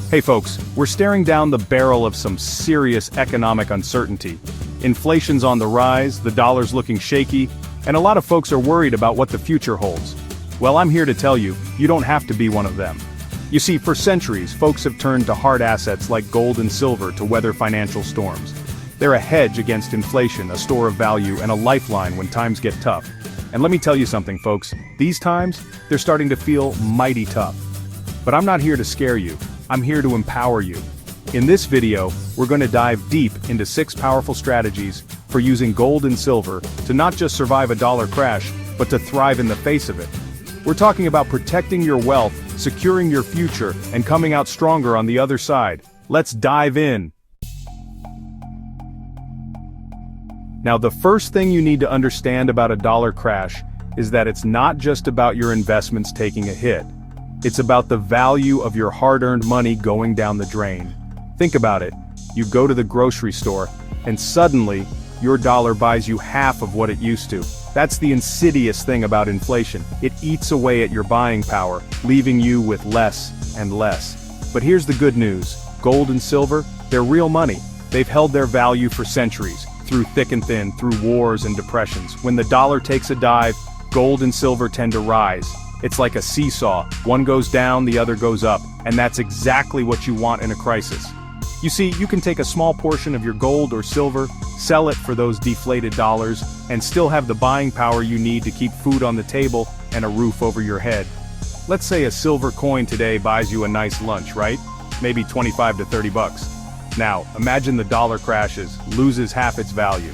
Hey folks, we're staring down the barrel of some serious economic uncertainty. Inflation's on the rise, the dollar's looking shaky, and a lot of folks are worried about what the future holds. Well, I'm here to tell you, you don't have to be one of them. You see, for centuries, folks have turned to hard assets like gold and silver to weather financial storms. They're a hedge against inflation, a store of value, and a lifeline when times get tough. And let me tell you something, folks, these times, they're starting to feel mighty tough. But I'm not here to scare you. I'm here to empower you. In this video, we're going to dive deep into 6 powerful strategies for using gold and silver to not just survive a dollar crash, but to thrive in the face of it. We're talking about protecting your wealth, securing your future, and coming out stronger on the other side. Let's dive in. Now, the first thing you need to understand about a dollar crash is that it's not just about your investments taking a hit. It's about the value of your hard-earned money going down the drain. Think about it. You go to the grocery store, and suddenly, your dollar buys you half of what it used to. That's the insidious thing about inflation. It eats away at your buying power, leaving you with less and less. But here's the good news. Gold and silver, they're real money. They've held their value for centuries, through thick and thin, through wars and depressions. When the dollar takes a dive, gold and silver tend to rise. It's like a seesaw, one goes down, the other goes up, and that's exactly what you want in a crisis. You see, you can take a small portion of your gold or silver, sell it for those deflated dollars, and still have the buying power you need to keep food on the table and a roof over your head. Let's say a silver coin today buys you a nice lunch, right? Maybe 25 to 30 bucks. Now, imagine the dollar crashes, loses half its value.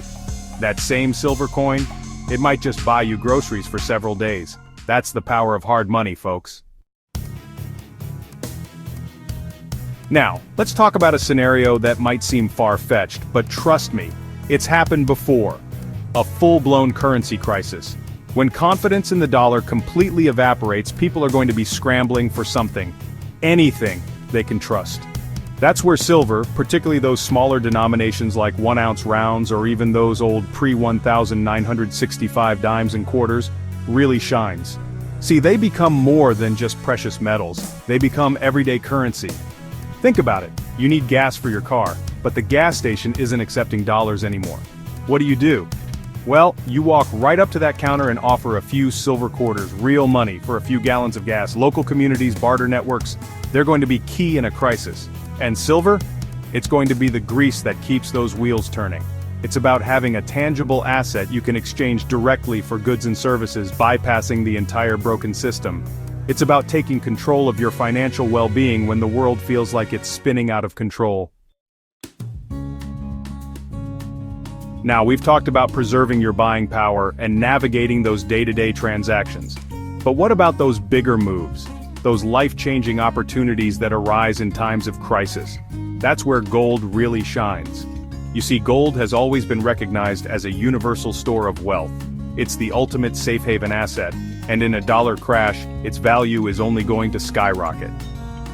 That same silver coin, it might just buy you groceries for several days. That's the power of hard money, folks. Now, let's talk about a scenario that might seem far-fetched, but trust me, it's happened before. A full-blown currency crisis. When confidence in the dollar completely evaporates, people are going to be scrambling for something, anything they can trust. That's where silver, particularly those smaller denominations like 1-ounce rounds or even those old pre-1965 dimes and quarters, really shines. See, they become more than just precious metals. They become everyday currency. Think about it. You need gas for your car, but the gas station isn't accepting dollars anymore. What do? Well, you walk right up to that counter and offer a few silver quarters, real money, for a few gallons of gas. Local communities, barter networks, they're going to be key in a crisis. And silver? It's going to be the grease that keeps those wheels turning. It's about having a tangible asset you can exchange directly for goods and services, bypassing the entire broken system. It's about taking control of your financial well-being when the world feels like it's spinning out of control. Now, we've talked about preserving your buying power and navigating those day-to-day transactions. But what about those bigger moves? Those life-changing opportunities that arise in times of crisis? That's where gold really shines. You see, gold has always been recognized as a universal store of wealth. It's the ultimate safe haven asset, and in a dollar crash, its value is only going to skyrocket.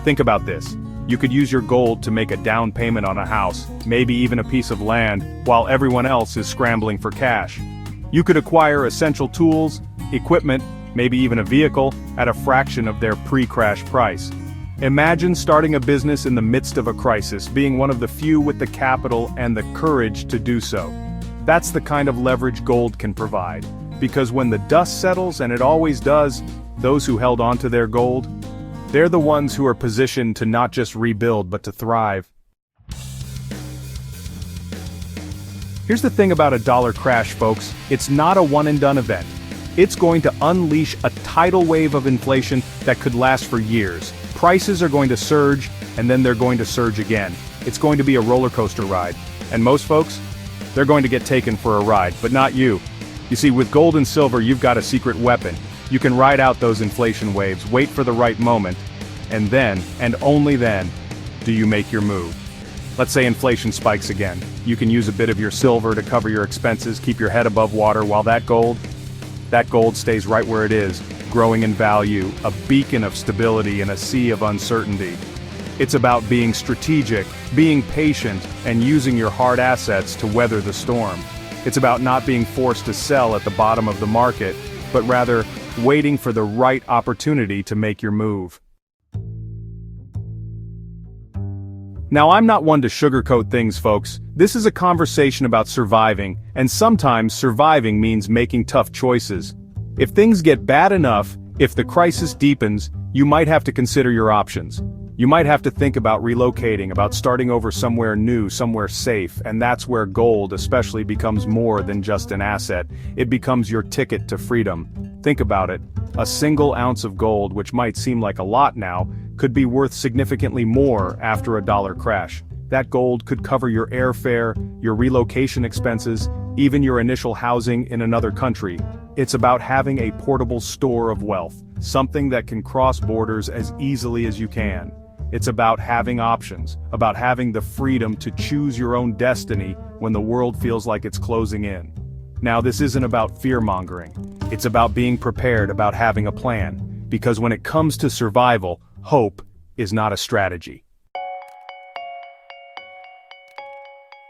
Think about this. You could use your gold to make a down payment on a house, maybe even a piece of land, while everyone else is scrambling for cash. You could acquire essential tools, equipment, maybe even a vehicle, at a fraction of their pre-crash price. Imagine starting a business in the midst of a crisis, being one of the few with the capital and the courage to do so. That's the kind of leverage gold can provide. Because when the dust settles, and it always does, those who held on to their gold, they're the ones who are positioned to not just rebuild but to thrive. Here's the thing about a dollar crash, folks. It's not a one-and-done event. It's going to unleash a tidal wave of inflation that could last for years. Prices are going to surge, and then they're going to surge again. It's going to be a roller coaster ride. And most folks, they're going to get taken for a ride, but not you. You see, with gold and silver, you've got a secret weapon. You can ride out those inflation waves, wait for the right moment, and then, and only then, do you make your move. Let's say inflation spikes again. You can use a bit of your silver to cover your expenses, keep your head above water, while that gold stays right where it is, growing in value, a beacon of stability in a sea of uncertainty. It's about being strategic, being patient, and using your hard assets to weather the storm. It's about not being forced to sell at the bottom of the market, but rather waiting for the right opportunity to make your move. Now, I'm not one to sugarcoat things, folks. This is a conversation about surviving, and sometimes surviving means making tough choices. If things get bad enough, if the crisis deepens, you might have to consider your options. You might have to think about relocating, about starting over somewhere new, somewhere safe, and that's where gold especially becomes more than just an asset. It becomes your ticket to freedom. Think about it. A single ounce of gold, which might seem like a lot now, could be worth significantly more after a dollar crash. That gold could cover your airfare, your relocation expenses, even your initial housing in another country. It's about having a portable store of wealth, something that can cross borders as easily as you can. It's about having options, about having the freedom to choose your own destiny when the world feels like it's closing in. Now, this isn't about fear-mongering. It's about being prepared, about having a plan. Because when it comes to survival, hope is not a strategy.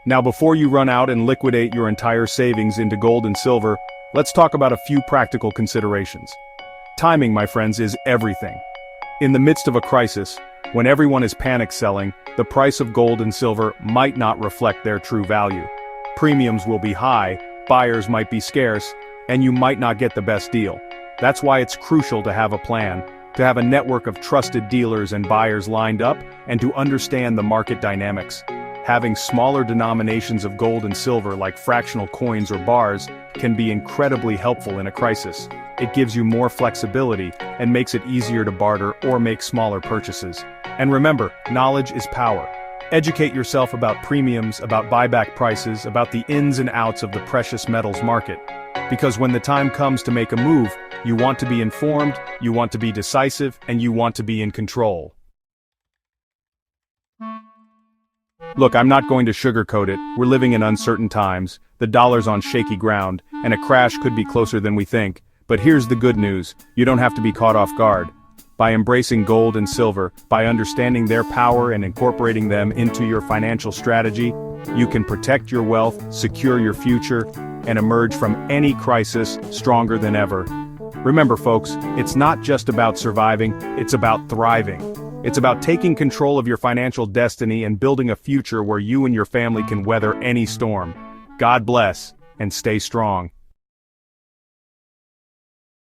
Now, before you run out and liquidate your entire savings into gold and silver, let's talk about a few practical considerations. Timing, my friends, is everything. In the midst of a crisis, when everyone is panic selling, the price of gold and silver might not reflect their true value. Premiums will be high, buyers might be scarce, and you might not get the best deal. That's why it's crucial to have a plan, to have a network of trusted dealers and buyers lined up, and to understand the market dynamics. Having smaller denominations of gold and silver like fractional coins or bars can be incredibly helpful in a crisis. It gives you more flexibility and makes it easier to barter or make smaller purchases. And remember, knowledge is power. Educate yourself about premiums, about buyback prices, about the ins and outs of the precious metals market. Because when the time comes to make a move, you want to be informed, you want to be decisive, and you want to be in control. Look, I'm not going to sugarcoat it. We're living in uncertain times, the dollar's on shaky ground, and a crash could be closer than we think. But here's the good news, you don't have to be caught off guard. By embracing gold and silver, by understanding their power and incorporating them into your financial strategy, you can protect your wealth, secure your future, and emerge from any crisis stronger than ever. Remember, folks, it's not just about surviving, it's about thriving. It's about taking control of your financial destiny and building a future where you and your family can weather any storm. God bless, and stay strong.